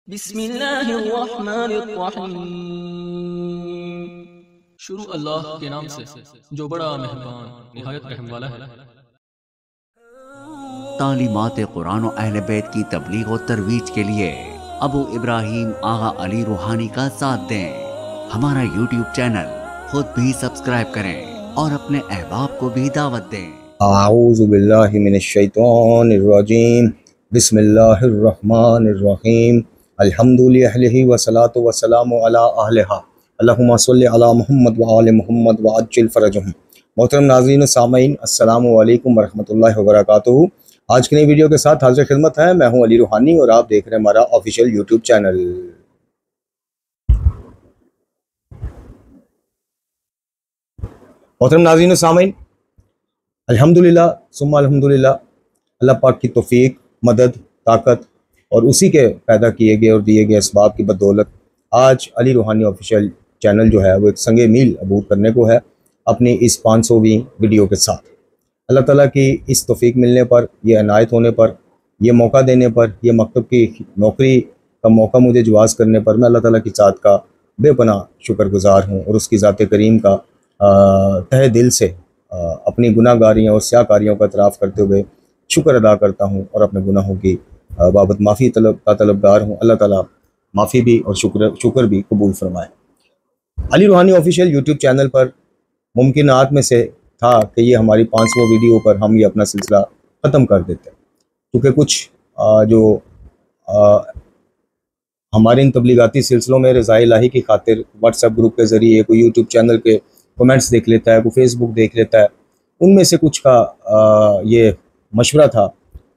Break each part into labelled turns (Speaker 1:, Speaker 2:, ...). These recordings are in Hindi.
Speaker 1: बिस्मिल्लाहिर्रहमानिर्रहीम। शुरू अल्लाह के नाम से जो बड़ा मेहरबान निहायत रहम वाला है।
Speaker 2: तालीमात कुरान और अहले बैत की तबलीग और तरवीज के लिए अबू इब्राहिम आगा अली रूहानी का साथ दें। हमारा यूट्यूब चैनल खुद भी सब्सक्राइब करें और अपने अहबाब को भी दावत दें।
Speaker 3: आऊज़ु बिल्लाहि मिनश शैतानिर रजीम। बिस्मिल्लाहिर्रहमानिर्रहीम। अल्हम्दुलिल्लाहि वस्सलातु वस्सलामु अला अहलिहा। अल्लाहुम्मा सल्लि अला मुहम्मद व आलि मुहम्मद व अज्जिल फरजहुम। मोहतरम नाज़रीन सामीन, अस्सलामु अलैकुम व रहमतुल्लाहि व बरकातुहू। आज की नई वीडियो के साथ हाजिर खिदमत है। मैं हूं अली रूहानी और आप देख रहे हैं हमारा ऑफिशियल यूट्यूब चैनल। मोहतरम नाज़रीन सामीन, अल्हम्दुलिल्लाह सुम्मा अल्हम्दुलिल्लाह, अल्लाह पाक की तौफीक, मदद, ताकत और उसी के पैदा किए गए और दिए गए इसबाब की बदौलत आज अली रूहानी ऑफिशियल चैनल जो है वो एक संगे मील अबूर करने को है अपनी इस 500वीं वीडियो के साथ। अल्लाह ताला की इस तौफीक मिलने पर, ये अनायत होने पर, ये मौका देने पर, ये मकतब की नौकरी का मौका मुझे जवाज़ करने पर मैं अल्लाह ताला की ज़ात का बेपनाह शुक्रगुजार हूँ और उसकी ज़ात करीम का तहे दिल से अपनी गुनाहगारियों और स्याकारियों का इतराफ़ करते हुए शुक्र अदा करता हूँ और अपने गुनाहों की बाबत माफ़ी का तलबगार हूँ। अल्लाह ताला माफ़ी भी और शुक्र भी कबूल फरमाए। अली रूहानी ऑफिशियल यूट्यूब चैनल पर मुमकिनात में से था कि ये हमारी 500 वीडियो पर हम ये अपना सिलसिला ख़त्म कर देते, क्योंकि कुछ जो हमारे इन तबलीगाती सिलसिलों में रज़ाए इलाही की खातिर व्हाट्सएप ग्रुप के ज़रिए कोई यूट्यूब चैनल के कमेंट्स देख लेता है, कोई फेसबुक देख लेता है, उनमें से कुछ का ये मशवरा था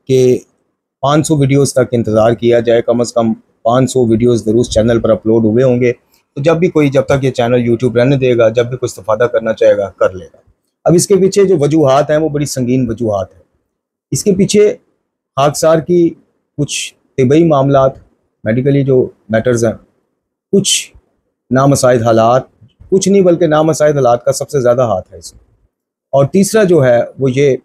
Speaker 3: कि 500 वीडियोस तक इंतज़ार किया जाए। कम से कम 500 वीडियोस ज़रूर चैनल पर अपलोड हुए होंगे, तो जब तक ये चैनल यूट्यूब रहने देगा, जब भी कोई इस्तेफ़ादा करना चाहेगा कर लेगा। अब इसके पीछे जो वजूहात हैं वो बड़ी संगीन वजूहात हैं। इसके पीछे खाकसार की कुछ तिबई मामलात, मेडिकली जो मैटर्स हैं, कुछ नामसाइद हालात, कुछ नहीं बल्कि नामसाइद हालात का सबसे ज़्यादा हाथ है इसमें। और तीसरा जो है वो ये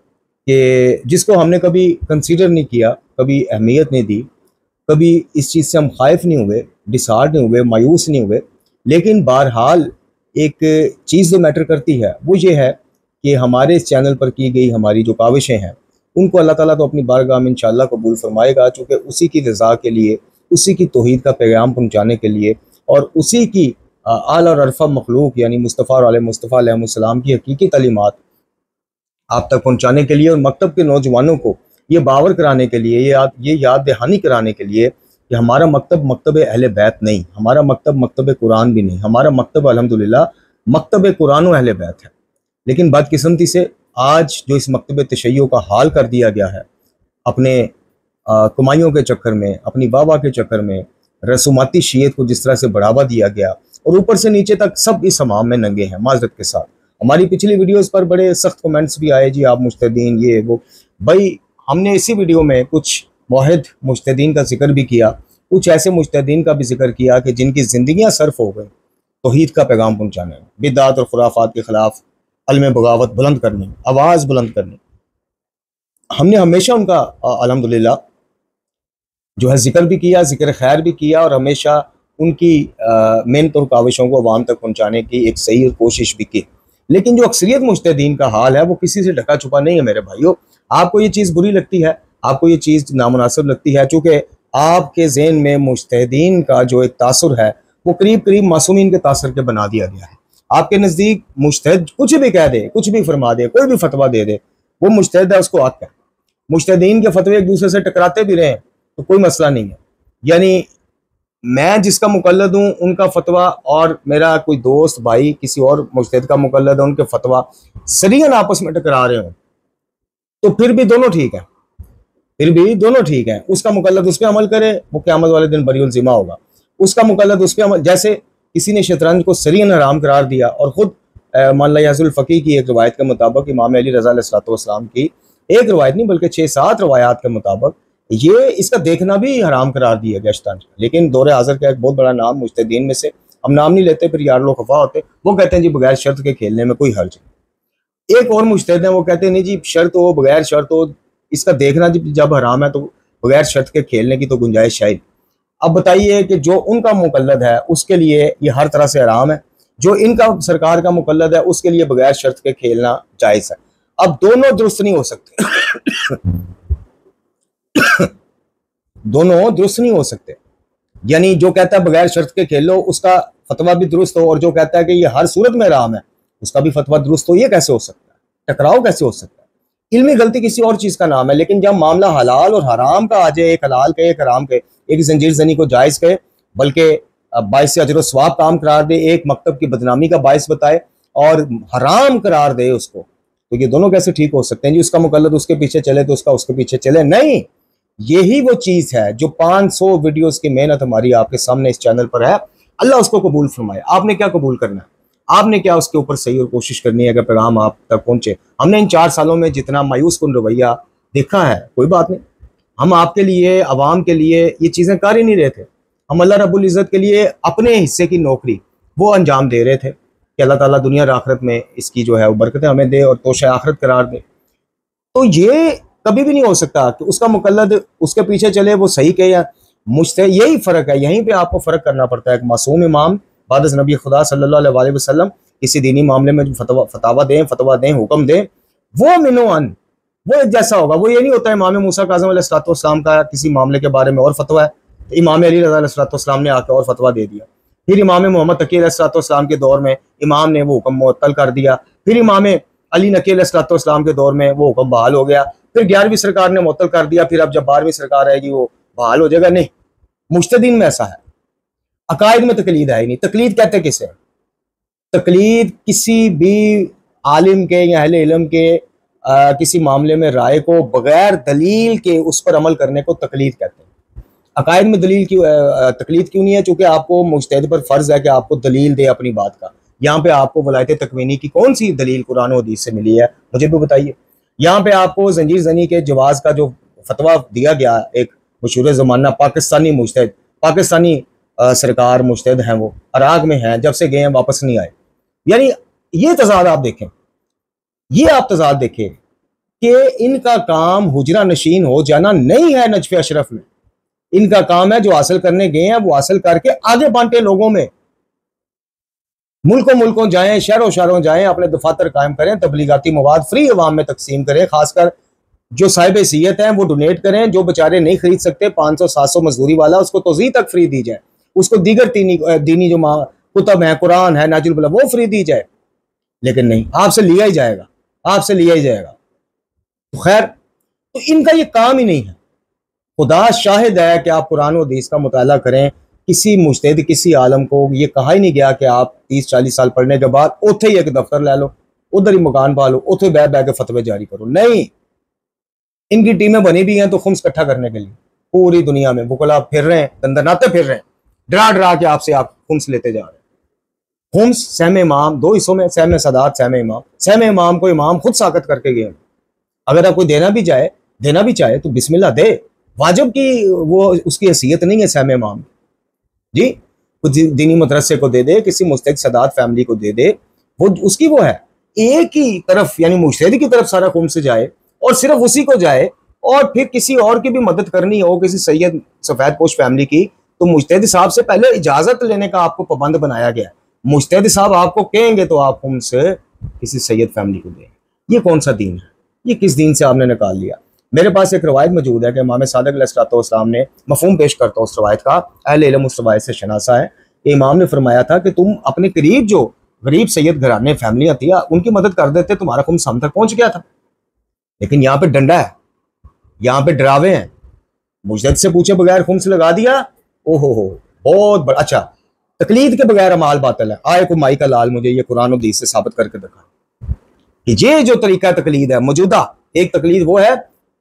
Speaker 3: कि जिसको हमने कभी कंसीडर नहीं किया, कभी अहमियत नहीं दी, कभी इस चीज़ से हम खाइफ नहीं हुए, डिसहार्ट नहीं हुए, मायूस नहीं हुए, लेकिन बहरहाल एक चीज़ जो मैटर करती है वो ये है कि हमारे इस चैनल पर की गई हमारी जो काविशें हैं उनको अल्लाह ताला तो अपनी बारगाह में इंशाअल्लाह कबूल फरमाएगा, चूँकि उसी की रज़ा के लिए, उसी की तौहीद का पैगाम पहुँचाने के लिए और उसी की आला और अरफा मखलूक यानी मुस्तफ़ा और मुस्तफ़ा अलैहिस्सलाम की हकीकी तालीमात आप तक पहुँचाने के लिए और मकतब के नौजवानों को ये बावर कराने के लिए, ये याद दहानी कराने के लिए कि हमारा मकतब अहले बैत नहीं, हमारा मकतब कुरान भी नहीं, हमारा मकतब अल्हम्दुलिल्लाह मकतब कुरान और अहले बैत है। लेकिन बदकिस्मती से आज जो इस मकतब तशय्यो का हाल कर दिया गया है, अपने कमाइयों के चक्कर में, अपनी वाह के चक्कर में, रसूमाती शीयत को जिस तरह से बढ़ावा दिया गया और ऊपर से नीचे तक सब इस हमाम में नंगे हैं माजरत के साथ। हमारी पिछली वीडियोस पर बड़े सख्त कमेंट्स भी आए, जी आप मुज्तहिदीन ये वो। भाई हमने इसी वीडियो में कुछ मुवहिद मुज्तहिदीन का जिक्र भी किया, कुछ ऐसे मुज्तहिदीन का भी जिक्र किया कि जिनकी ज़िंदगियाँ सर्फ हो गई तौहीद का पैगाम पहुँचाने में, बिदअत और खुराफात के ख़िलाफ़ अलम बगावत बुलंद करने, आवाज़ बुलंद करने। हमने हमेशा उनका अल्हम्दुलिल्लाह जो है जिक्र भी किया, जिक्र खैर भी किया और हमेशा उनकी मेहनत और काविशों को अवाम तक पहुँचाने की एक सही कोशिश भी की। लेकिन जो अक्सरियत मुज्तहिदीन का हाल है वो किसी से ढका छुपा नहीं है मेरे भाइयों। आपको ये चीज़ बुरी लगती है, आपको ये चीज़ नामुनासिब लगती है, चूँकि आपके ज़हन में मुज्तहिदीन का जो एक तासुर है वो करीब करीब मासूमीन के तासुर के बना दिया गया है। आपके नज़दीक मुज्तहिद कुछ भी कह दे, कुछ भी फरमा दे, कोई भी फतवा दे दे, वो मुज्तहिद है, उसको हक है। मुज्तहिदीन के फतवे एक दूसरे से टकराते भी रहें तो कोई मसला नहीं है। यानी मैं जिसका मुकल्लद हूँ उनका फतवा और मेरा कोई दोस्त भाई किसी और मुज्तहिद का मुकल्लद है, उनके फतवा सरियन आपस में टकरा रहे हो तो फिर भी दोनों ठीक है, फिर भी दोनों ठीक है। उसका मुकल्लद उस पर अमल करे, वो क़यामत वाले दिन बरीउल ज़िम्मा होगा। उसका मुकल्लद उस पर अमल, जैसे किसी ने शतरंज को सरियन हराम करार दिया और ख़ुद मौलाना याज़ुल फ़क़ीह की एक रवायत के मुताबिक, इमाम अली रज़ा अलैहिस्सलाम की एक रवायत नहीं बल्कि 6-7 रवायात के मुताबिक ये इसका देखना भी हराम करार दिया गया शतरंज। लेकिन दौरे हाज़िर का एक बहुत बड़ा नाम मुज्तहिदीन में से, हम नाम नहीं लेते फिर यार लोग खफा होते, वो कहते हैं जी बगैर शर्त के खेलने में कोई हर्ज नहीं। एक और मुज्तहिद है वो कहते हैं नहीं जी शर्त हो बगैर शर्त हो, इसका देखना जब हराम है तो बगैर शर्त के खेलने की तो गुंजाइश है। अब बताइए कि जो उनका मुकल्लद है उसके लिए ये हर तरह से हराम है, जो इनका सरकार का मुकल्लद है उसके लिए बगैर शर्त के खेलना जायज है। अब दोनों दुरुस्त नहीं हो सकते दोनों दुरुस्त नहीं हो सकते। यानी जो कहता है बगैर शर्त के खेलो उसका फतवा भी दुरुस्त हो, और जो कहता है कि ये हर सूरत में हराम है उसका भी फतवा दुरुस्त हो। ये कैसे हो सकता है? टकराव कैसे हो सकता है? इल्मी गलती किसी और चीज का नाम है, लेकिन जब मामला हलाल और हराम का आ जाए, एक हलाल के एक हराम के, एक जंजीर जनी को जायज कहे बल्कि बाइस अजर स्वाब काम करार दे, एक मकतब की बदनामी का बायस बताए और हराम करार दे उसको, तो ये दोनों कैसे ठीक हो सकते हैं जी? उसका मुकल्लद उसके पीछे चले तो उसका उसके पीछे चले? नहीं, यही वो चीज है जो 500 वीडियोस की मेहनत हमारी आपके सामने इस चैनल पर है। अल्लाह उसको कबूल फरमाए। आपने क्या कबूल करना है? आपने क्या उसके ऊपर सही और कोशिश करनी है कि पैगाम आप तक पहुंचे। हमने इन 4 सालों में जितना मायूस कुन रवैया देखा है, कोई बात नहीं, हम आपके लिए, अवाम के लिए ये चीज़ें कर ही नहीं रहे थे। हम अल्लाह रब्बुल इज़्ज़त के लिए अपने हिस्से की नौकरी वो अंजाम दे रहे थे कि अल्लाह ताला दुनिया और आखिरत में इसकी जो है वो बरकतें हमें दे और तोशा आखिरत करार दे। तो ये कभी भी नहीं हो सकता कि उसका मुकल्लद उसके पीछे चले, वो सही कहे या मुझसे। यही फ़र्क है, यहीं पे आपको फ़र्क करना पड़ता है। एक मासूम इमाम बाद नबी खुदा सल्लल्लाहु अलैहि वसल्लम किसी दीनी मामले में जो फतवा दें, हुक्म दें, वो मिनोअन वो एक जैसा होगा। वो ये नहीं होता इमाम मूसा काज़िम अलैहिस्सलाम का किसी मामले के बारे में और फतवा है तो इमाम अली अलैहिस्सलाम ने आकर और फतवा दे दिया, फिर इमाम मोहम्मद तकी अलैहिस्सलाम के दौर में इमाम ने वो हुक्म मुअत्तल कर दिया, फिर इमाम अली नकी अलैहिस्सलाम के दौर में वो हुक्म बहाल हो गया, फिर 11वीं सरकार ने मुअत्तल कर दिया, फिर अब जब 12वीं सरकार आएगी वो बहाल हो जाएगा। नहीं, मुज्तहिदीन में ऐसा है। अकायद में तकलीद है ही नहीं। तकलीद कहते किसे? तकलीद किसी भी आलिम के या अहले इल्म के किसी मामले में राय को बगैर दलील के उस पर अमल करने को तकलीद कहते हैं। अकायद में दलील क्यों तकलीद क्यों नहीं है? चूंकि आपको मुज्तहिद पर फर्ज है कि आपको दलील दे अपनी बात का। यहाँ पे आपको वलायत तकवीनी की कौन सी दलील कुरान और हदीस से मिली है, मुझे भी बताइए। यहाँ पे आपको जंजीर जनी के जवाज का जो फतवा दिया गया, एक मशहूर ज़माना पाकिस्तानी मुज्तहिद, पाकिस्तानी सरकार मुज्तहिद हैं, वो इराक में हैं, जब से गए हैं वापस नहीं आए। यानी ये तजाद आप देखें, ये आप तजाद देखें कि इनका काम हुजरा नशीन हो जाना नहीं है। नजफ़ अशरफ में इनका काम है जो हासिल करने गए हैं वो हासिल करके आगे बांटे लोगों में, मुल्कों जाएं, शहरों शहरों जाएं, अपने दफातर कायम करें, तबलीगाती मवाद फ्री अवाम में तकसीम करें, खासकर जो साहिब हैसियत हैं वो डोनेट करें, जो बेचारे नहीं खरीद सकते 500-700 मजदूरी वाला उसको तोज़ी तक फ्री दी जाए, उसको दीगर दीनी जो कुतब है, कुरान है, नाजिल बला, वो फ्री दी जाए। लेकिन नहीं, आपसे लिया ही जाएगा, आपसे लिया ही जाएगा। तो खैर, तो इनका ये काम ही नहीं है। खुदा शाहिद है कि आप कुरान और हदीस का मुताला करें। किसी मुज्तहिद, किसी आलम को ये कहा ही नहीं गया कि आप 30-40 साल पढ़ने के बाद उथे ही एक दफ्तर ले लो, उधर ही मकान पा लो, उथे बह बह के फतवे जारी करो। नहीं, इनकी टीमें बनी भी हैं तो खुम्स इकट्ठा करने के लिए पूरी दुनिया में वुकला फिर रहे हैं, दंदनाते फिर रहे हैं, डरा डरा के आपसे आप खुम्स लेते जा रहे हैं। खुम्स सहम इमाम 2 हिस्सों में, सहम सदात, सहम इमाम। सहम इमाम को इमाम खुद साकत करके गए। अगर आप कोई देना भी चाहे तो बिस्मिल्लाह दे, वाजिब की वो उसकी हैसियत नहीं है सहम इमाम जी। कुछ दीनी मदरसे को दे दे, किसी मुस्तहिद सदात फैमिली को दे दे, वो उसकी वो है। एक ही तरफ यानी मुजतहिद की तरफ सारा खुम्स से जाए और सिर्फ उसी को जाए, और फिर किसी और की भी मदद करनी हो, किसी सैयद सफेद पोश फैमिली की, तो मुजतहिद साहब से पहले इजाजत लेने का आपको पाबंद बनाया गया। मुजतहिद साहब आपको कहेंगे तो आप हमसे किसी सैयद फैमिली को दें। ये कौन सा दीन है? ये किस दीन से आपने निकाल लिया? मेरे पास एक रवायत मौजूद है कि इमाम सादिक अलैहिस्सलाम ने, मफहूम पेश करता हूँ उस रवायत का, अहले इल्म उस रवायत से शनासा है कि इमाम ने फरमाया था कि तुम अपने करीब जो गरीब सैयद घराने फैमिलियाँ थी उनकी मदद कर देते, तुम्हारा खुम्स हम तक पहुँच गया था। लेकिन यहाँ पे डंडा है, यहाँ पे डरावे हैं। मुजतहिद से पूछे बगैर खुम्स लगा दिया, ओहो हो, बहुत बड़ा। अच्छा, तकलीद के बगैर अमाल बातिल है। आए को माई का लाल मुझे ये कुरान और हदीस से साबित करके दिखा कि ये जो तरीका तकलीद है मौजूदा, एक तकलीद वो है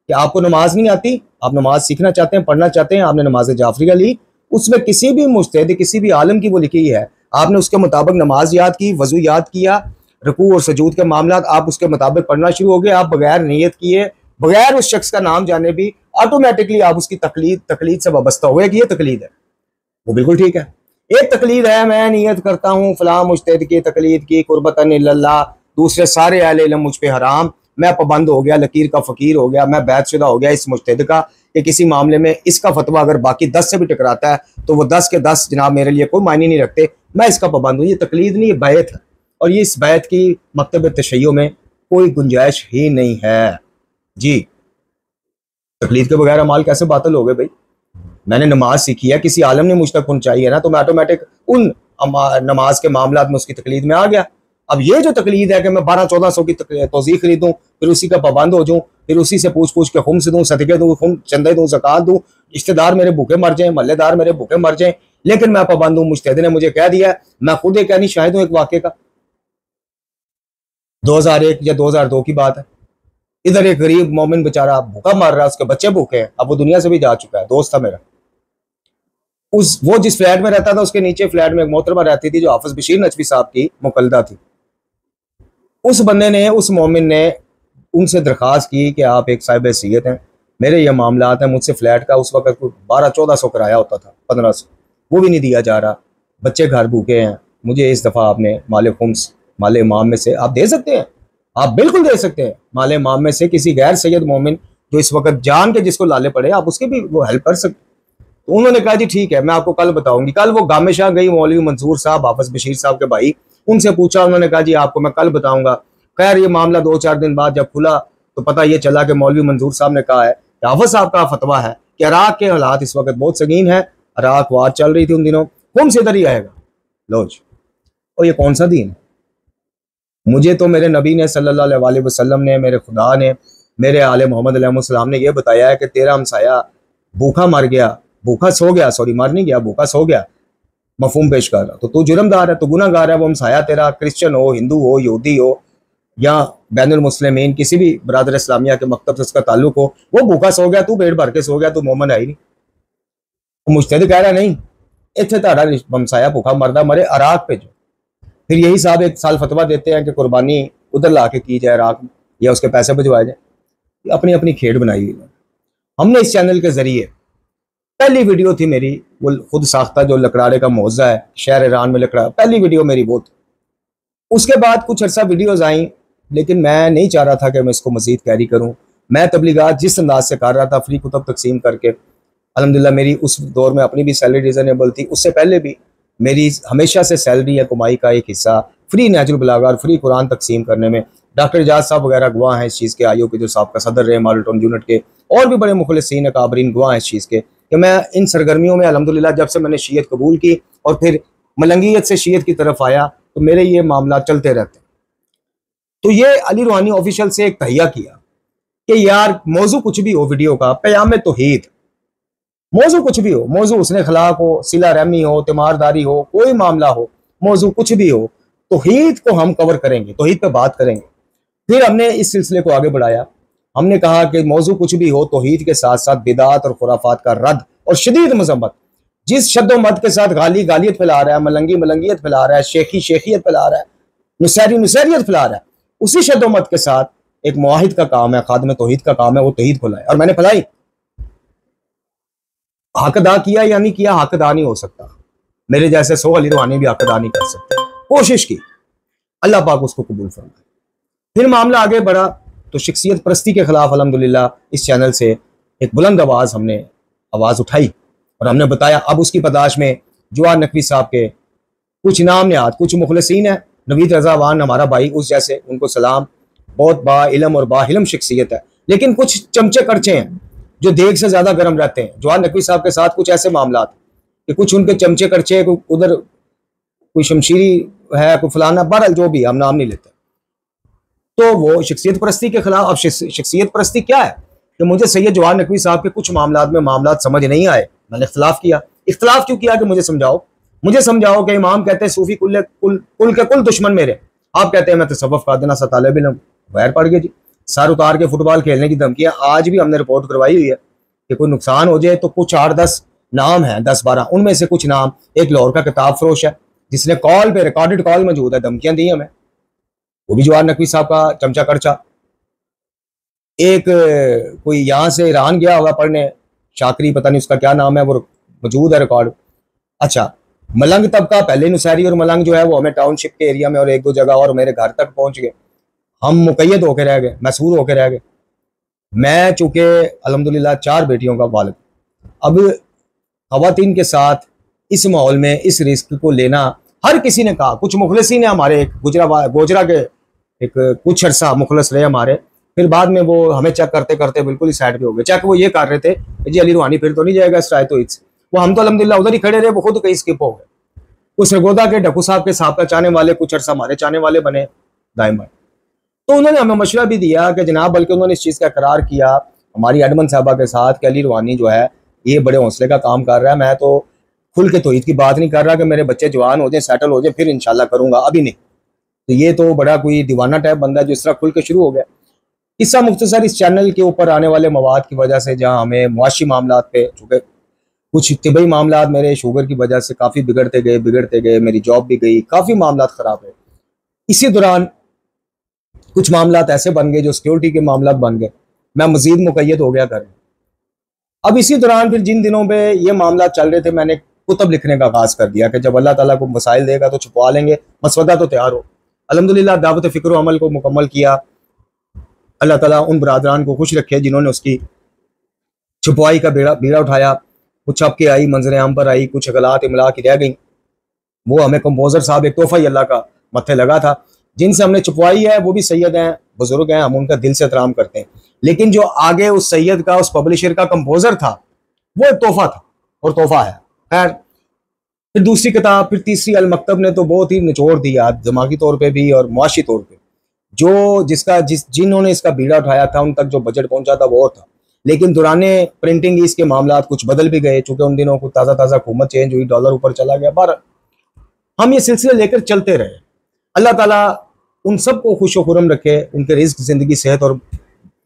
Speaker 3: कि आपको नमाज नहीं आती, आप नमाज सीखना चाहते हैं, पढ़ना चाहते हैं, आपने नमाज जाफरिया ली, उसमें किसी भी मुजतहिद, किसी भी आलम की वो लिखी है, आपने उसके मुताबिक नमाज याद की, वजू याद किया, रुकू और सजूद के मामला आप उसके मुताबिक पढ़ना शुरू हो गए, आप बगैर नियत किए, बगैर उस शख्स का नाम जाने भी ऑटोमेटिकली आप उसकी तकलीद से वाबस्ता हुए कि ये तकलीद है, वो बिल्कुल ठीक है। एक तकलीद है, मैं नियत करता हूँ फलां मुजतहिद की तकलीद की, कुर्बतन इल्लल्लाह, दूसरे सारे अहले इल्म मुझ पे हराम, मैं पाबंद हो गया, लकीर का फ़कीर हो गया, मैं बैतशुदा हो गया इस मुज्तहिद का कि किसी मामले में इसका फतवा अगर बाकी 10 से भी टकराता है तो वो 10 के 10 जनाब मेरे लिए कोई मायने नहीं रखते, मैं इसका पाबंद हूँ। ये तकलीद नहीं, ये बैत है, और ये इस बैत की मकतब तशय्यो में कोई गुंजाइश ही नहीं है जी। तकलीद के बगैर अमाल कैसे बातिल हो गए भाई? मैंने नमाज सीखी है, किसी आलम ने मुझ तक पहुंचाई है ना, तो मैं ऑटोमेटिक उन नमाज के मामलात में उसकी तकलीद में आ गया। अब ये जो तकलीद है कि मैं 1200-1400 की तोज़ी खरीदूं, फिर उसी का पाबंद हो जाऊं, फिर उसी से पूछ पूछ के खुम्स दूं, सदके दूं, चंदे दूं, ज़कात दूं, रिश्तेदार मेरे भूखे मर जाएं, महल्लेदार मेरे भूखे मर जाएं, लेकिन मैं पाबंद हूं। मुज्तहिद ने मुझे कह दिया है, मैं खुद एक यानी शाहिद हूं एक वाक़े का। 2001 या 2002 की बात है। इधर एक गरीब मोमिन बेचारा भूखा मर रहा है, उसके बच्चे भूखे हैं, अब वो दुनिया से भी जा चुका है। दोस्त था मेरा, वो जिस फ्लैट में रहता था उसके नीचे फ्लैट में एक मोहतरमा रहती थी जो हाफिज बशीर नजवी साहब की मुकल्लदा थी। उस बंदे ने, उस मोमिन ने उनसे दरख्वास्त की कि आप एक साहिब हैसियत हैं, मेरे ये मामलात हैं, मुझसे फ्लैट का उस वक्त 1200-1400 किराया होता था, 1500, वो भी नहीं दिया जा रहा, बच्चे घर भूखे हैं, मुझे इस दफ़ा आपने माले खुम्स माले इमाम में से आप दे सकते हैं, आप बिल्कुल दे सकते हैं। माले इमाम में से किसी गैर सैयद मोमिन जो इस वक्त जान के जिसको लाले पड़े, आप उसकी भी वो हेल्प कर सकते। तो उन्होंने कहा जी ठीक है, मैं आपको कल बताऊंगी। कल वो गामेशाह गई, मौलवी मंसूर साहब हाफिज बशीर साहब के भाई, उनसे पूछा, उन्होंने कहा जी आपको मैं कल बताऊंगा। खैर ये मामला 2-4 दिन बाद जब खुला तो पता ये चला कि मौलवी मंसूर साहब ने कहा है कि हाफिज साहब का फतवा है कि इराक के हालात इस वक्त बहुत संगीन है, इराक वार चल रही थी उन दिनों, कौन से इधर ही आएगा लोज। और ये कौन सा दीन है? मुझे तो मेरे नबी ने सल्लल्लाहु अलैहि वसल्लम ने, मेरे खुदा ने, मेरे आले मोहम्मद अलैहिस्सलाम ने यह बताया है कि तेरा हमसाया भूखा मर गया, भूखा सो गया, सॉरी मर नहीं गया, भूखा सो गया, मफहूम पेश कर रहा, तो तू जुर्मदार है, तू गुनाहगार है। वो हमसाया तेरा क्रिश्चियन हो, हिंदू हो, यहूदी हो या बैनुल मुस्लिमीन किसी भी बरादर इस्लामिया के मकतब से उसका ताल्लुक हो, वो भूखा सो गया, तू पेट भर के सो गया, तू मोमन है ही नहीं। मुज्तहिद कह रहा नहीं, इतने तारा हमसाया भूखा मरदा मरे, इराक पे जो। फिर यही साहब एक साल फतवा देते हैं कि कुर्बानी उधर ला के की जाए इराक में, या उसके पैसे भिजवाए जाए। अपनी अपनी खेड़ बनाई हुई है। हमने इस चैनल के जरिए, पहली वीडियो थी मेरी वो खुद साख्ता जो लकड़ारे का मौजा है शहर ईरान में लकड़ा, पहली वीडियो मेरी वो थी। उसके बाद कुछ अर्सा वीडियोज़ आई, लेकिन मैं नहीं चाह रहा था कि मैं इसको मज़ीद कैरी करूँ। मैं तबलीगात जिस अंदाज से कर रहा था, फ्री कुतब तकसीम करके, अल्हम्दुलिल्लाह मेरी उस दौर में अपनी भी सैलरी रिजनेबल थी, उससे पहले भी मेरी हमेशा से सैलरी या कमाई का एक हिस्सा फ्री नहजुल बलागा और फ्री कुरान तकसीम करने में, डॉक्टर एजाज साहब वगैरह गवाह हैं इस चीज़ के, आईओ के जो साहब सदर रहे माल्टन यूनिट के, और भी बड़े मुखलिसीन काबरीन गवाह हैं इस चीज़ के कि मैं इन सरगर्मियों में अल्हम्दुलिल्लाह जब से मैंने शीयत कबूल की और फिर मलंगियत से शीयत की तरफ आया तो मेरे ये मामला चलते रहते। तो ये अली रूहानी ऑफिशियल से एक तहिया किया कि यार मौजू कुछ भी हो वीडियो का, क़याम तौहीद, मौजू कुछ भी हो, मौजू उसने खलाक हो, सिला रहमी हो, तिमारदारी हो, कोई मामला हो, मौजू कुछ भी हो, तौहीद को हम कवर करेंगे, तौहीद पे बात करेंगे। फिर हमने इस सिलसिले को आगे बढ़ाया, हमने कहा कि मौजू कुछ भी हो, तौहीद के साथ साथ बिदात और खुराफात का रद्द और शदीद मजम्मत। जिस शद्दो मद के साथ गालियत फैला रहा है, मलंगियत फैला रहा है, शेखियत फैला रहा है, नुसैरियत फैला रहा है, उसी शद्दो मद के साथ एक मुआहिद का काम है, खादिम तौहीद का काम है, वो तौहीद फैलाए। और मैंने फैलाई, हक अदा किया या नहीं किया, हक अदा नहीं हो सकता, मेरे जैसे 100 अली रूहानी भी हक अदा नहीं कर सकते, कोशिश की, अल्लाह पाक उसको कबूल फरमाए। फिर मामला आगे बढ़ा तो शख्सियत परस्ती के खिलाफ अल्हम्दुलिल्लाह इस चैनल से एक बुलंद हमने आवाज़ उठाई और हमने बताया। अब उसकी पदाश में जवाद नकवी साहब के कुछ नाम नहाद, कुछ मुखलसीन है, नवीद रजा वान हमारा भाई, उस जैसे उनको सलाम, बहुत बाइलम और बाहिलम शख्सियत है, लेकिन कुछ चमचे करचे हैं जो देग से ज़्यादा गर्म रहते हैं। जवाद नकवी साहब के साथ कुछ ऐसे मामला कि कुछ उनके चमचे करचे, उधर कोई शमशीरी है, कोई फलाना, बहरहाल जो भी, हम नाम नहीं लेते। तो वो शख्सियत परस्ती के खिलाफ। अब शख्सियत परस्ती क्या है कि मुझे सैयद जवाद नकवी साहब के कुछ मामलात में मामलात समझ नहीं आए, मैंने इख्तलाफ किया। इख्तलाफ क्यों किया कि मुझे समझाओ कि इमाम कहते हैं सूफी कुल के कुल दुश्मन मेरे, आप कहते हैं मैं तसव्वुफ का देना सतालब इल्म, वैर पड़ गए जी। सर उतार के फुटबॉल खेलने की धमकियां आज भी हमने रिपोर्ट करवाई हुई है कि कोई नुकसान हो जाए तो कुछ 8-10 नाम है, 10-12, उनमें से कुछ नाम, एक लाहौर का किताब फरोश है जिसने कॉल पे, रिकॉर्डेड कॉल मौजूद है, धमकियां दी हमें, वो भी जवाद नकवी साहब का चमचा करचा। एक कोई यहाँ से ईरान गया होगा पढ़ने, शाकरी, पता नहीं उसका क्या नाम है, वो मौजूद है रिकॉर्ड। अच्छा, मलंग तबका पहले नुसैरी और मलंग जो है वो हमें टाउनशिप के एरिया में और 1-2 जगह और मेरे घर तक पहुंच गए। हम मुकैयद होकर रह गए, मैसूर होकर रह गए। मैं चूंकि अल्हम्दुलिल्लाह 4 बेटियों का वालिद, अब खवातीन के साथ इस माहौल में इस रिस्क को लेना हर किसी ने कहा। कुछ मुखलसी ने हमारे गोजरा के एक कुछ अर्सा मुखलस रहे हमारे, फिर बाद में वो हमें चेक करते करते बिल्कुल ही साइड पे हो गए। चेक वो ये कर रहे थे जी अली रूहानी फिर तो नहीं जाएगा इस राय तो इस, वो हम तो अल्हम्दुलिल्लाह उधर ही खड़े रहे, वो खुद कहीं स्किप हो गए। उस सरगोदा के डकू साहब के साहब का चाहने वाले कुछ अर्सा हमारे चाहने वाले बने दाइम। तो उन्होंने हमें मशवरा भी दिया कि जनाब, बल्कि उन्होंने इस चीज़ का करार किया हमारी एडमन साहबा के साथ कि अली रूहानी जो है ये बड़े हौसले का काम कर रहा है। मैं तो खुल के तौहीद की बात नहीं कर रहा कि मेरे बच्चे जवान हो जाए, सेटल हो जाए, फिर इंशाल्लाह करूंगा, अभी नहीं। तो ये तो बड़ा कोई दीवाना टाइप बंदा है जो इस तरह खुल के शुरू हो गया। किस्सा मुख्तसर इस चैनल के ऊपर आने वाले मवाद की वजह से, जहाँ हमें मुआशी मामला पे, चूँकि कुछ तिबई मामला मेरे शुगर की वजह से काफ़ी बिगड़ते गए, मेरी जॉब भी गई, काफ़ी मामला ख़राब है। इसी दौरान कुछ मामला ऐसे बन गए जो सिक्योरिटी के मामला बन गए, मैं मजीद मुकैयद हो गया घर में। अब इसी दौरान फिर जिन दिनों पे ये मामला चल रहे थे, मैंने कुतब लिखने का आगाज कर दिया कि जब अल्लाह ताला को मसाइल देगा तो छुपवा लेंगे, मसवदा तो तैयार हो। अल्हम्दुलिल्लाह दावत फ़िक्र अमल को मुकम्मल किया। अल्लाह ताला उन बरादरान को खुश रखे जिन्होंने उसकी छुपवाई का बीड़ा उठाया। कुछ छपके आई, मंजर आम पर आई, कुछ गलात इमला की रह गई। वो हमें कंपोजर साहब एक तोहफा ही अल्लाह का मत्थे लगा था, जिनसे हमने छुपवाई है। वो भी सैयद हैं, बुजुर्ग हैं, हम उनका दिल से एहतराम करते हैं। लेकिन जो आगे उस सैयद का, उस पब्लिशर का कंपोजर था, वो एक तोहफा था और तोहफा है। खैर, फिर दूसरी किताब, फिर तीसरी अल मकतब ने तो बहुत ही निचोड़ दिया दिमागी तौर पे भी और मुआशी तौर पे। जो जिन्होंने इसका बीड़ा उठाया था उन तक जो बजट पहुंचा था वो और था। लेकिन दौराने प्रिंटिंग इसके मामला कुछ बदल भी गए, चूंकि उन दिनों को ताज़ा ताज़ा हुकूमत चेंज हुई, डॉलर ऊपर चला गया। पर हम ये सिलसिले लेकर चलते रहे। अल्लाह ताला उन सबको खुश खुरम रखे, उनके रिज्क, ज़िंदगी, सेहत और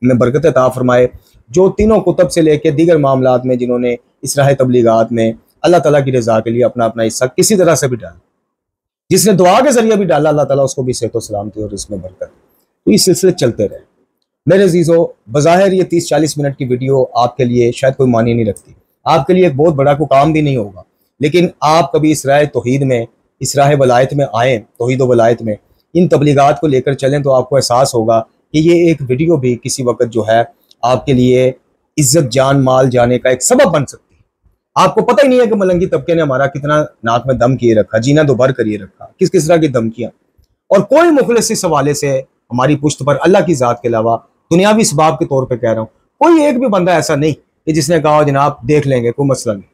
Speaker 3: में बरकत अता फरमाए, जो तीनों कुतब से लेकर दीगर मामलात में जिन्होंने इस राह तबलीगात में अल्लाह ताला की रज़ा के लिए अपना अपना हिस्सा किसी तरह से भी डाला। जिसने दुआ के जरिए भी डाला, अल्लाह ताला उसको भी सेहत और सलामती और इसमें बरकत। तो ये सिलसिले चलते रहे। मेरे अज़ीज़ों, बज़ाहिर ये 30-40 मिनट की वीडियो आपके लिए शायद कोई मानी नहीं रखती, आपके लिए एक बहुत बड़ा कोई काम भी नहीं होगा। लेकिन आप कभी इस राह तौहीद में, इस राह वलायत में आएँ, तौहीद व वलायत में इन तबलीगात को लेकर चलें, तो आपको एहसास होगा कि ये एक वीडियो भी किसी वक्त जो है आपके लिए इज्जत जान माल जाने का एक सबब बन सकती है। आपको पता ही नहीं है कि मलंगी तबके ने हमारा कितना नाक में दम किए रखा, जीना दोबार करिए रखा, किस किस तरह की धमकियाँ। और कोई मुखलिस इस हवाले से हमारी पुश्त पर अल्लाह की ज़ात के अलावा, दुनियावी सबाब के तौर पर कह रहा हूँ, कोई एक भी बंदा ऐसा नहीं कि जिसने कहा जनाब देख लेंगे, कोई मसला नहीं।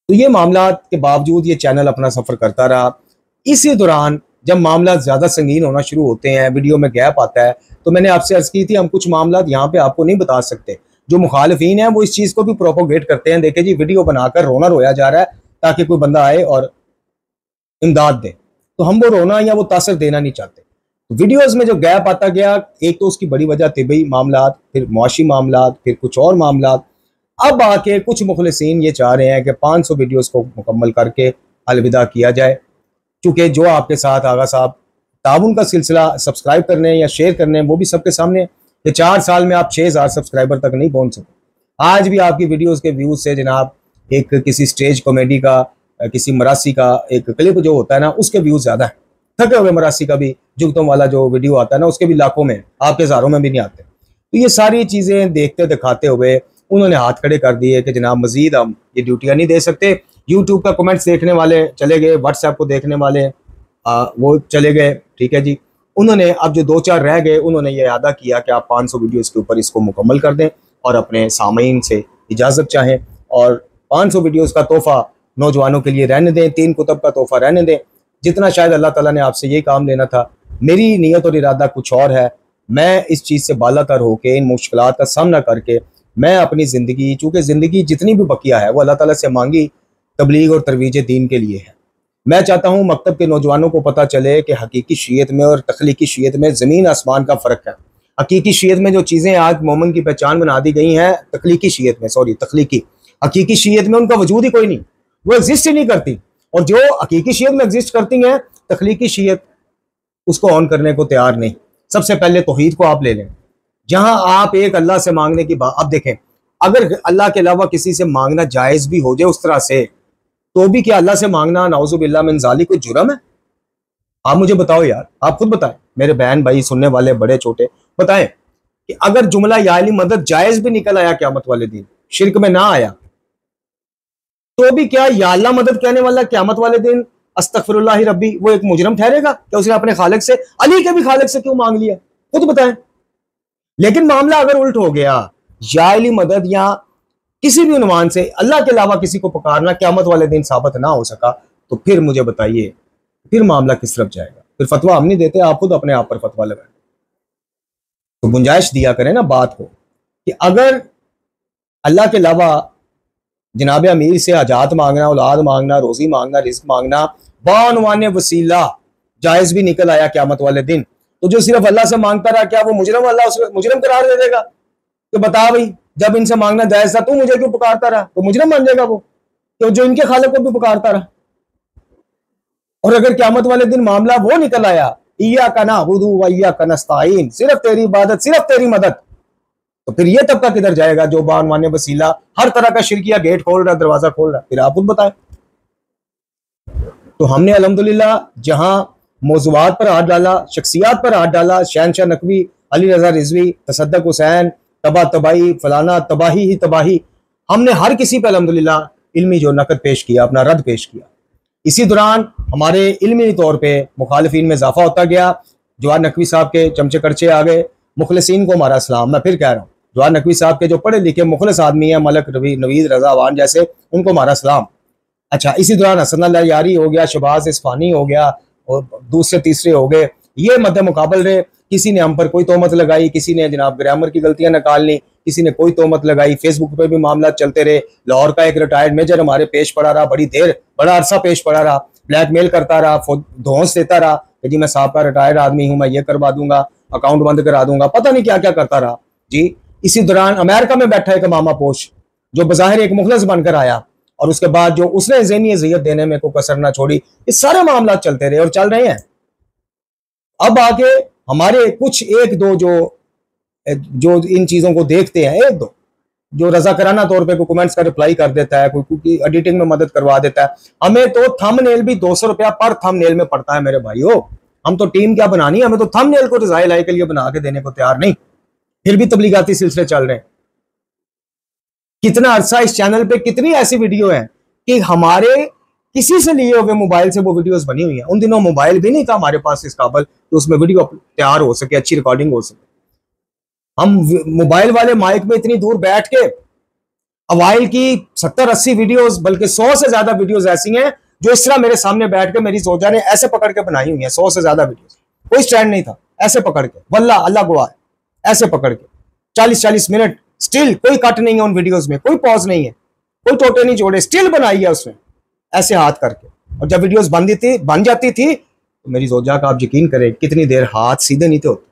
Speaker 3: तो ये मामला के बावजूद ये चैनल अपना सफ़र करता रहा। इसी दौरान जब मामला ज़्यादा संगीन होना शुरू होते हैं, वीडियो में गैप आता है, तो मैंने आपसे अर्ज़ की थी हम कुछ मामला यहाँ पे आपको नहीं बता सकते। जो मुखालिफिन हैं वो इस चीज़ को भी प्रोपोगेट करते हैं, देखे जी वीडियो बनाकर रोना रोया जा रहा है ताकि कोई बंदा आए और इमदाद दे। तो हम वो रोना या वो तासर देना नहीं चाहते। तो वीडियोज़ में जो गैप आता गया, एक तो उसकी बड़ी वजह तिबई मामलात, फिर मुआशी मामलात, फिर कुछ और मामलात। अब आके कुछ मुखलिसीन ये चाह रहे हैं कि 500 वीडियोज़ को मुकम्मल करके अलविदा किया जाए। चूँकि जो आपके साथ आगा साहब ताउन का सिलसिला सब्सक्राइब करने या शेयर करने, वो भी सबके सामने, ये 4 साल में आप 6000 सब्सक्राइबर तक नहीं पहुँच सके। आज भी आपकी वीडियोज़ के व्यूज़ से जनाब एक किसी स्टेज कॉमेडी का, किसी मरासी का एक क्लिप जो होता है ना, उसके व्यूज़ ज़्यादा है। थके हुए मरासी का भी जुगतों वाला जो वीडियो आता है ना, उसके भी लाखों में, आपके हज़ारों में भी नहीं आते। तो ये सारी चीज़ें देखते दिखाते हुए उन्होंने हाथ खड़े कर दिए कि जनाब मजीद हम ये ड्यूटियाँ नहीं दे सकते। यूट्यूब का कमेंट्स देखने वाले चले गए, व्हाट्सएप को देखने वाले वो चले गए, ठीक है जी। उन्होंने अब जो 2-4 रह गए, उन्होंने ये अदा किया कि आप 500 वीडियोस के ऊपर इसको मुकम्मल कर दें और अपने सामीन से इजाज़त चाहें और 500 वीडियोस का तोहफ़ा नौजवानों के लिए रहने दें, 3 कुतब का तोहफ़ा रहने दें, जितना शायद अल्लाह ताला ने आपसे ये काम लेना था। मेरी नीयत और इरादा कुछ और है। मैं इस चीज़ से बालातर होकर, इन मुश्किलात का सामना करके, मैं अपनी ज़िंदगी, चूँकि ज़िंदगी जितनी भी बकिया है वो अल्लाह ताला से मांगी तबलीग और तरवीज दीन के लिए है। मैं चाहता हूँ मकतब के नौजवानों को पता चले कि हकीकी शीयत में और तख्लीकी शीयत में ज़मीन आसमान का फ़र्क है। हकीकी शीयत में जो चीज़ें आज मोमन की पहचान बना दी गई हैं, तख्लीकी शीयत में, तख्लीकी, हकीकी शीयत में उनका वजूद ही कोई नहीं, वो एग्जिस्ट ही नहीं करती। और जो हकीकी शीयत में एग्जिस्ट करती हैं, तख्लीकी शीयत उसको ऑन करने को तैयार नहीं। सबसे पहले तौहीद को आप ले लें, जहां आप एक अल्लाह से मांगने की बात, अब देखें, अगर अल्लाह के अलावा किसी से मांगना जायज़ भी हो जाए उस तरह से, तो भी क्या अल्लाह से मांगना नाउज़ुबिल्लाह मिन ज़ालिक कोई जुर्म है? आप मुझे बताओ यार, आप खुद बताएं, मेरे बहन भाई सुनने वाले बड़े छोटे, बताएं कि अगर जुमला या अली मदद जायज भी निकल आया क़यामत वाले दिन, शिरक में ना आया, तो भी क्या या अल्लाह मदद कहने वाला क़यामत वाले दिन अस्तगफिरुल्लाह रब्बी वो एक मुजरम ठहरेगा? क्या उसने अपने खालिक से, अली के भी खालिक से क्यों मांग लिया? खुद बताएं। लेकिन मामला अगर उल्ट हो गया, या अली मदद या किसी भी उन्वान से अल्लाह के अलावा किसी को पुकारना क़यामत वाले दिन साबित ना हो सका, तो फिर मुझे बताइए, फिर मामला किस तरफ जाएगा? फिर फतवा हम नहीं देते, आप खुद अपने आप पर फतवा लगाएं। तो गुंजाइश दिया करें ना बात को कि अगर अल्लाह के अलावा जनाब अमीर से हजात मांगना, औलाद मांगना, रोजी मांगना, रिस्क मांगना बानवाने वसीला जायज भी निकल आया क़यामत वाले दिन, तो जो सिर्फ अल्लाह से मांगता रहा, क्या वो मुजरम अल्लाह उसे मुजरम करार दे देगा? तो बता भाई, जब इनसे मांगना जायज था तू मुझे क्यों पुकारता रहा? तो मुजरम बन जाएगा वो, तो जो इनके खालिक को भी पुकारता रहा। और अगर क़यामत वाले दिन मामला वो निकल आया, इय्याका नअबुदु व इय्याका नस्तईन, सिर्फ तेरी इबादत, सिर्फ तेरी मदद, तो फिर ये तबका किधर जाएगा जो बानवाने वसीला हर तरह का शिरकिया गेट खोल रहा, दरवाजा खोल रहा? फिर आप खुद बताएं। तो हमने अल्हम्दुलिल्लाह जहां मौज़ूआत पर हाथ डाला, शख्सियात पर हाथ डाला, शहनशाह नकवी, अली रजा रिजवी, तसद्दुक हुसैन, तबाह तबाही, फलाना तबाही ही तबाही, हमने हर किसी पर अल्हम्दुलिल्लाह इल्मी जो नकद पेश किया, अपना रद्द पेश किया। इसी दौरान हमारे इल्मी तौर पे मुखालिफिन में इजाफा होता गया। जवाहर नकवी साहब के चमचे करचे आ गए, मुखलिसीन को हमारा सलाम। मैं फिर कह रहा हूँ, जवाहर नकवी साहब के जो पढ़े लिखे मुखलिस आदमी हैं, मलक रवि, नवीद रजा वान जैसे, उनको हमारा सलाम। अच्छा, इसी दौरान हसन अल्लाह यारी हो गया, शबाज इस्फानी हो गया, और दूसरे तीसरे हो गए, ये मद्दे मुकाबल रहे। किसी ने हम पर कोई तोहमत लगाई, किसी ने जनाब ग्रामर की गलतियां निकाल ली, किसी ने कोई तोहमत लगाई, फेसबुक पे भी मामला चलते रहे। लाहौर का एक रिटायर्ड मेजर हमारे पेश पड़ा रहा, बड़ी देर, बड़ा अरसा पेश पड़ा रहा, ब्लैकमेल करता रहा, धौंस देता रहा कि जी मैं साहब का रिटायर्ड आदमी हूँ, मैं ये करवा दूंगा, अकाउंट बंद करा दूंगा, पता नहीं क्या क्या करता रहा जी। इसी दौरान अमेरिका में बैठा एक मामा पोश जो बज़ाहिर एक मुखलिस बनकर आया, और उसके बाद जो उसने ज़हनी अज़ियत देने में कोई कसर ना छोड़ी। ये सारे मामला चलते रहे और चल रहे हैं। अब आके हमारे कुछ एक दो जो इन चीजों को देखते हैं, एक दो जो रजाकराना तौर पे कोई कमेंट्स का रिप्लाई कर देता है, कोई एडिटिंग में मदद करवा देता है। हमें तो थंबनेल भी 200 रुपया पर थंबनेल में पड़ता है मेरे भाइयों। हम तो टीम क्या बनानी है, हमें तो थंबनेल को रज़ा इलाही के लिए बना के देने को तैयार नहीं, फिर भी तबलीगाती सिलसिले चल रहे हैं। कितना अरसा इस चैनल पे कितनी ऐसी वीडियो है कि हमारे किसी से लिए हुए मोबाइल से वो वीडियोस बनी हुई हैं। उन दिनों मोबाइल भी नहीं था हमारे पास इस काबल तो उसमें वीडियो तैयार हो सके, अच्छी रिकॉर्डिंग हो सके। हम मोबाइल वाले माइक में इतनी दूर बैठ के अवाइल की 70-80 वीडियोस, बल्कि 100 से ज्यादा वीडियोस ऐसी हैं जो इस तरह मेरे सामने बैठ के मेरी जोजा ने ऐसे पकड़ के बनाई हुई है। 100 से ज्यादा वीडियोस, कोई स्टैंड नहीं था, ऐसे पकड़ के, वल्लाह अल्लाह गवाह है, ऐसे पकड़ के 40-40 मिनट, स्टिल कोई कट नहीं है उन वीडियोस में, कोई पॉज नहीं है, कोई टोटे नहीं जोड़े, स्टिल बनाई है उसने ऐसे हाथ करके। और जब वीडियोस बन जाती थी तो मेरी जोजा का आप यकीन करें कितनी देर हाथ सीधे नहीं थे होते।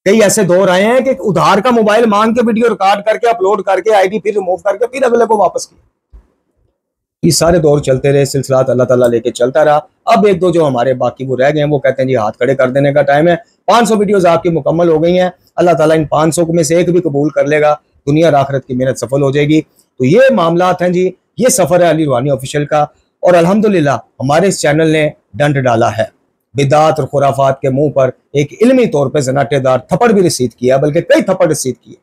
Speaker 3: कई ऐसे दौर आए हैं कि उधार का मोबाइल मांग के वीडियो रिकॉर्ड करके अपलोड करके आईडी फिर रिमूव करके फिर अगले को वापस किया। ये सारे दौर चलते रहे, सिलसिला अल्लाह ताला लेके चलता रहा। अब एक दो जो हमारे बाकी वो रह गए हैं वो कहते हैं जी हाथ खड़े कर देने का टाइम है। 500 वीडियोस आपकी मुकम्मल हो गई हैं, अल्लाह ताला इन 500 में से एक भी कबूल कर लेगा, दुनिया और आखिरत की मेहनत सफल हो जाएगी। तो ये मामलात हैं जी, ये सफर है अली रूहानी ऑफिशियल का। और अल्हम्दुलिल्लाह हमारे इस चैनल ने डंड डाला है, बिदात और खुराफात के मुंह पर एक इल्मी तौर पर जनाटेदार थप्पड़ भी रसीद किया, बल्कि कई थप्पड़ रसीद किए।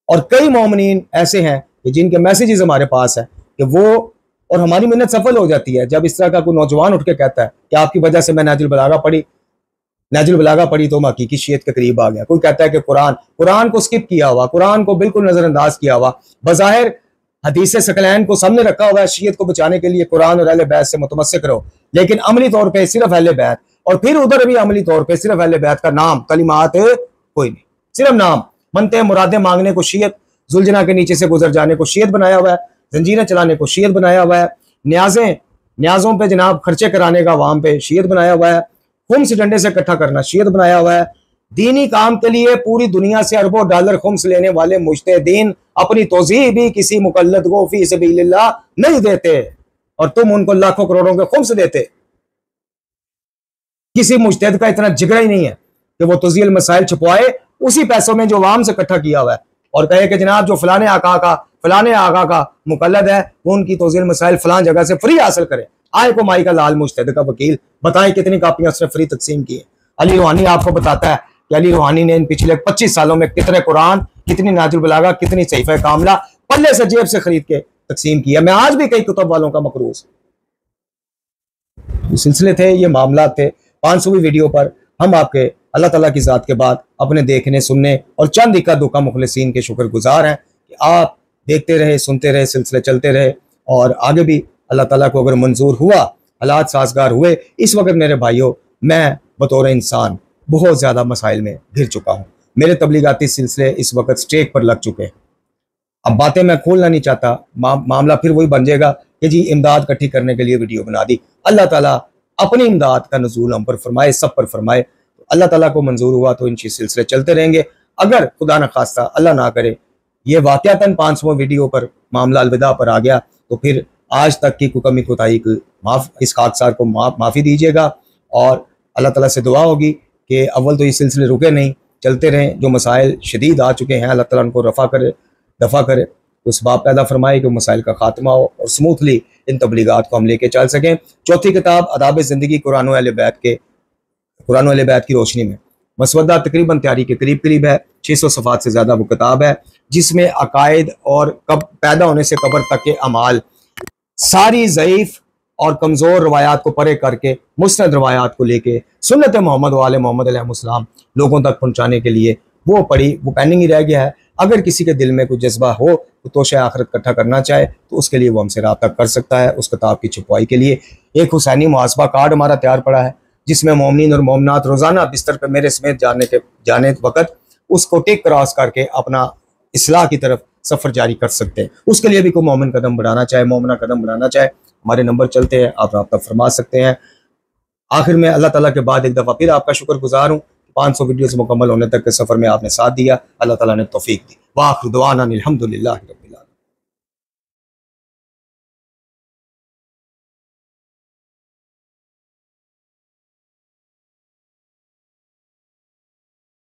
Speaker 3: और कई मोमिनीन ऐसे हैं कि जिनके मैसेजेस हमारे पास है कि वो, और हमारी मेहनत सफल हो जाती है जब इस तरह का कोई नौजवान उठ के कहता है कि आपकी वजह से मैं नाजुल बलागा पढ़ी तो मैं हकीकी शियत के करीब आ गया। कोई कहता है कि कुरान को स्किप किया हुआ, कुरान को बिल्कुल नजरअंदाज किया हुआ, बज़ाहिर हदीस सकलैन को सामने रखा हुआ है शियत को बचाने के लिए, कुरान और अहले बैत से मुतमस्सिक रहो, लेकिन अमली तौर पे सिर्फ अहले बैत, और फिर उधर भी अमली तौर पे सिर्फ अहले बैत का नाम, कलिमात कोई नहीं, सिर्फ नाम, मनते मुरादे मांगने को शियत, जुलझना के नीचे से गुजर जाने को शियत बनाया हुआ है, जंजीरें चलाने को शियत बनाया हुआ है, न्याजों पे जनाब खर्चे कराने का अवाम पे शियत बनाया हुआ है, खुम्स डंडे से इकट्ठा करना शियत बनाया हुआ है। दीनी काम के लिए पूरी दुनिया से अरबों डॉलर खुम्स लेने वाले मुज्तहिदीन अपनी तोज़ीह भी किसी मुकल्लद को फी सबीलिल्लाह नहीं देते, और तुम उनको लाखों करोड़ों के खुम्स देते। किसी मुज्तहिद का इतना जिगरा ही नहीं है कि वो तज़ील मसाइल छुपवाए उसी पैसों में जो अवाम से इकट्ठा किया हुआ है, और कहे कि जनाब जो फलाने आका का फलाने आगा का मुकल्लद है, वो उनकी तौज़ील मसाइल फलान जगह से फ्री हासिल करे। आए को माई का लाल मुश्तद का वकील, बताएं कितनी कापियां उसने फ्री तकसीम की है। अली रूहानी आपको बताता है कि अली रूहानी ने इन पिछले 25 सालों में कितने कुरान, कितनी नाजुल बलागा, कितनी सहीफा कामला पल्ले से जेब से खरीद के तकसीम किया। मैं आज भी कई कुतुब वालों का मकरूज। ये सिलसिले थे, ये मामला थे। 500वीं वीडियो पर हम आपके अल्लाह ताला की ज़ात के बाद अपने देखने, सुनने और चंद इक्का दुक्का मुखलिसीन के शुक्रगुजार हैं कि आप देखते रहे, सुनते रहे, सिलसिले चलते रहे और आगे भी अल्लाह ताला को अगर मंजूर हुआ, हालात साजगार हुए। इस वक्त मेरे भाइयों, मैं बतौर इंसान बहुत ज़्यादा मसाइल में घिर चुका हूँ। मेरे तबलीगाती सिलसिले इस वक्त स्टेक पर लग चुके हैं। अब बातें मैं खोलना नहीं चाहता, मामला फिर वही बन जाएगा कि जी इमदाद इकट्ठी करने के लिए वीडियो बना दी। अल्लाह ताला अपनी इमदाद का नज़ूल हम पर फरमाए, सब पर फरमाए। तो अल्लाह ताला को मंजूर हुआ तो इन सिलसिले चलते रहेंगे। अगर खुदा न खास्ता, अल्लाह ना करे, ये वाक़यातन 500 वीडियो पर मामला अलविदा पर आ गया तो फिर आज तक की कमी कोताही को इस हादसा को माफ़ी दीजिएगा। और अल्लाह ताला से दुआ होगी कि अव्वल तो ये सिलसिले रुके नहीं, चलते रहें। जो मसाइल शदीद आ चुके हैं, अल्लाह ताला उनको दफ़ा करे, उस बाप पैदा फरमाए कि मसाइल का खात्मा हो और स्मूथली इन तबलीगात को हम लेके चल सकें। चौथी किताब आदाब ज़िंदगी कुरान व अहले बैत की रोशनी में मसवदा तकरीबन तैयारी के करीब है। 600 सफ़ात से ज़्यादा वो किताब है, जिसमें अकायद और कब पैदा होने से कब्र तक के अमाल सारी ज़ईफ़ और कमज़ोर रवायात को परे करके मुस्नद रवायात को लेके सुन्नत मोहम्मद वाले मोहम्मद अलैहिस्सलाम लोगों तक पहुँचाने के लिए वो पेंडिंग ही रह गया है। अगर किसी के दिल में कोई जज्बा हो तो तोशे आखिरत इकट्ठा करना चाहे तो उसके लिए वो हमसे रब्ता कर सकता है। उस किताब की छुपाई के लिए एक हुसैनी मुहासबा कार्ड हमारा तैयार पड़ा है, जिसमें मोमिनीन और मोमनात रोज़ाना बिस्तर पर मेरे समेत जाने वक्त उसको टिक क्रॉस करके अपना इस्लाह की तरफ सफ़र जारी कर सकते हैं। उसके लिए भी कोई मोमिन कदम बढ़ाना चाहे, मोमना कदम बढ़ाना चाहे, हमारे नंबर चलते हैं, आप रब्ता फरमा सकते हैं। आखिर में अल्लाह ताला के बाद एक दफ़ा फिर आपका शुक्रगुजार हूँ। 500 वीडियोस मुकम्मल होने तक के सफ़र में आपने साथ दिया, अल्लाह ताला ने तौफीक दी। वाखिर दुआना अनिल हम्दुलिल्लाह।